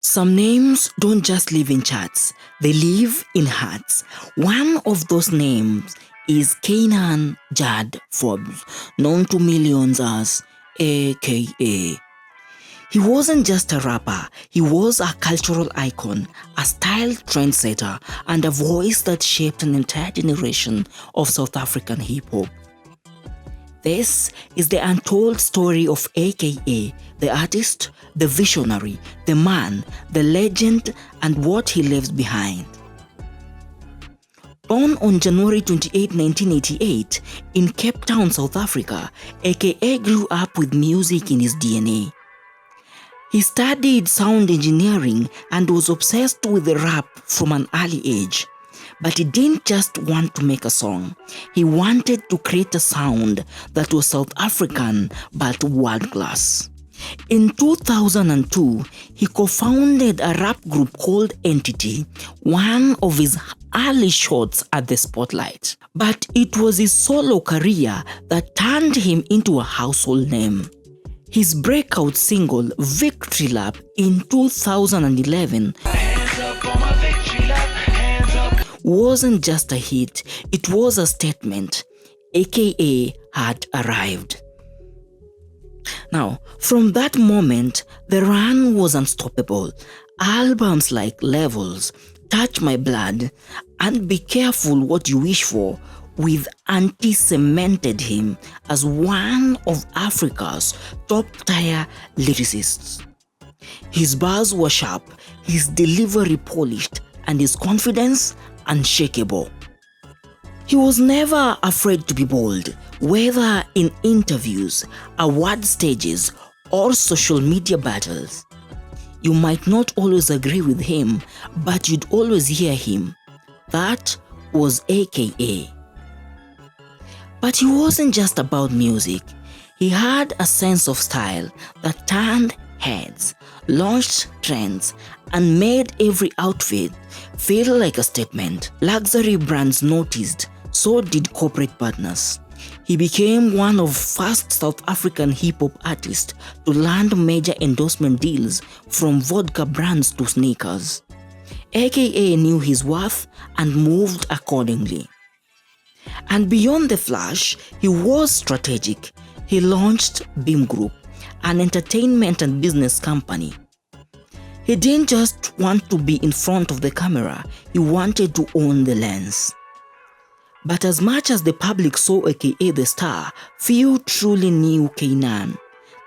Some names don't just live in charts, they live in hearts. One of those names is Kiernan Jarryd Forbes, known to millions as AKA. He wasn't just a rapper, he was a cultural icon, a style trendsetter, and a voice that shaped an entire generation of South African hip-hop. This is the untold story of AKA, the artist, the visionary, the man, the legend, and what he leaves behind. Born on January 28, 1988, in Cape Town, South Africa, AKA grew up with music in his DNA. He studied sound engineering and was obsessed with rap from an early age. But he didn't just want to make a song. He wanted to create a sound that was South African but world-class. In 2002, he co-founded a rap group called Entity, one of his early shots at the spotlight. But it was his solo career that turned him into a household name. His breakout single, Victory Lap, in 2011 wasn't just a hit, it was a statement. AKA had arrived. Now, from that moment, the run was unstoppable. Albums like Levels, Touch My Blood, and Be Careful What You Wish For with cemented him as one of Africa's top-tier lyricists. His bars were sharp, his delivery polished, and his confidence unshakable. He was never afraid to be bold, whether in interviews, award stages, or social media battles. You might not always agree with him, but you'd always hear him. That was AKA. But he wasn't just about music. He had a sense of style that turned heads, launched trends, and made every outfit feel like a statement. Luxury brands noticed, so did corporate partners. He became one of the first South African hip-hop artists to land major endorsement deals from vodka brands to sneakers. AKA knew his worth and moved accordingly. And beyond the flash, he was strategic. He launched Beam Group, an entertainment and business company. He didn't just want to be in front of the camera, he wanted to own the lens. But as much as the public saw AKA the star, few truly knew Kiernan,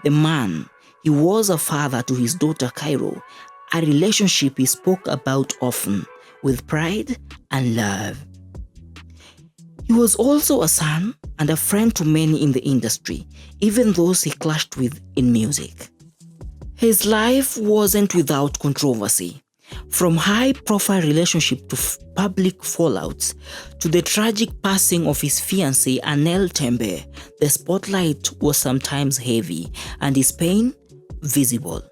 the man. He was a father to his daughter Cairo, a relationship he spoke about often, with pride and love. He was also a son and a friend to many in the industry, even those he clashed with in music. His life wasn't without controversy. From high-profile relationship to public fallouts, to the tragic passing of his fiancée Anel Tembe, the spotlight was sometimes heavy and his pain visible.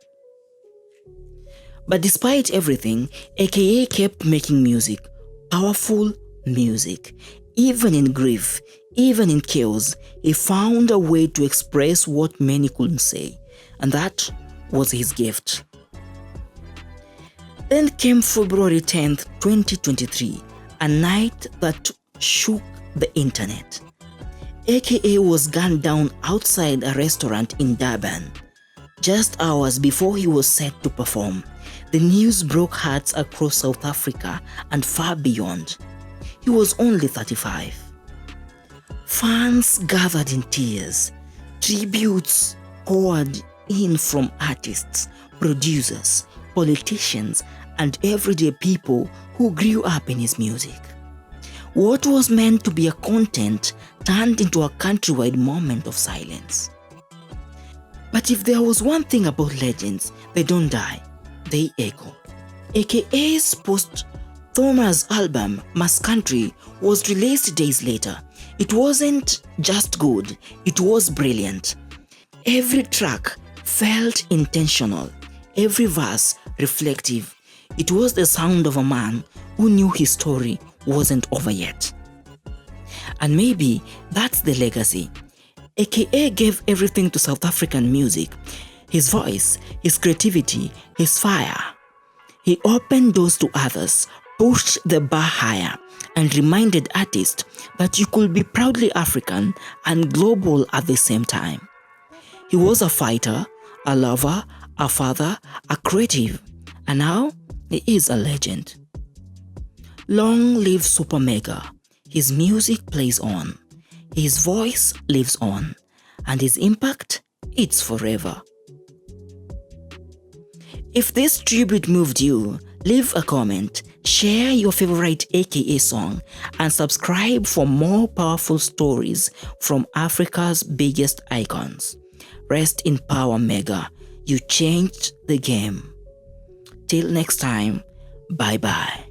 But despite everything, AKA kept making music, powerful music. Even in grief, even in chaos, he found a way to express what many couldn't say, and that was his gift. Then came February 10th, 2023, a night that shook the internet. AKA was gunned down outside a restaurant in Durban. Just hours before he was set to perform, the news broke hearts across South Africa and far beyond. He was only 35. Fans gathered in tears. Tributes poured in from artists, producers, politicians, and everyday people who grew up in his music. What was meant to be a content turned into a countrywide moment of silence. But if there was one thing about legends, they don't die, they echo. AKA's post-Thomas album, Mass Country, was released days later. It wasn't just good, it was brilliant. Every track felt intentional, every verse reflective. It was the sound of a man who knew his story wasn't over yet. And maybe that's the legacy. AKA gave everything to South African music. His voice, his creativity, his fire. He opened doors to others, pushed the bar higher, and reminded artists that you could be proudly African and global at the same time. He was a fighter, a lover, a father, a creative, and now he is a legend. Long live Super Mega. His music plays on, his voice lives on, and his impact, it's forever. If this tribute moved you, leave a comment, share your favorite AKA song, and subscribe for more powerful stories from Africa's biggest icons. Rest in power, Mega. You changed the game. Till next time, bye-bye.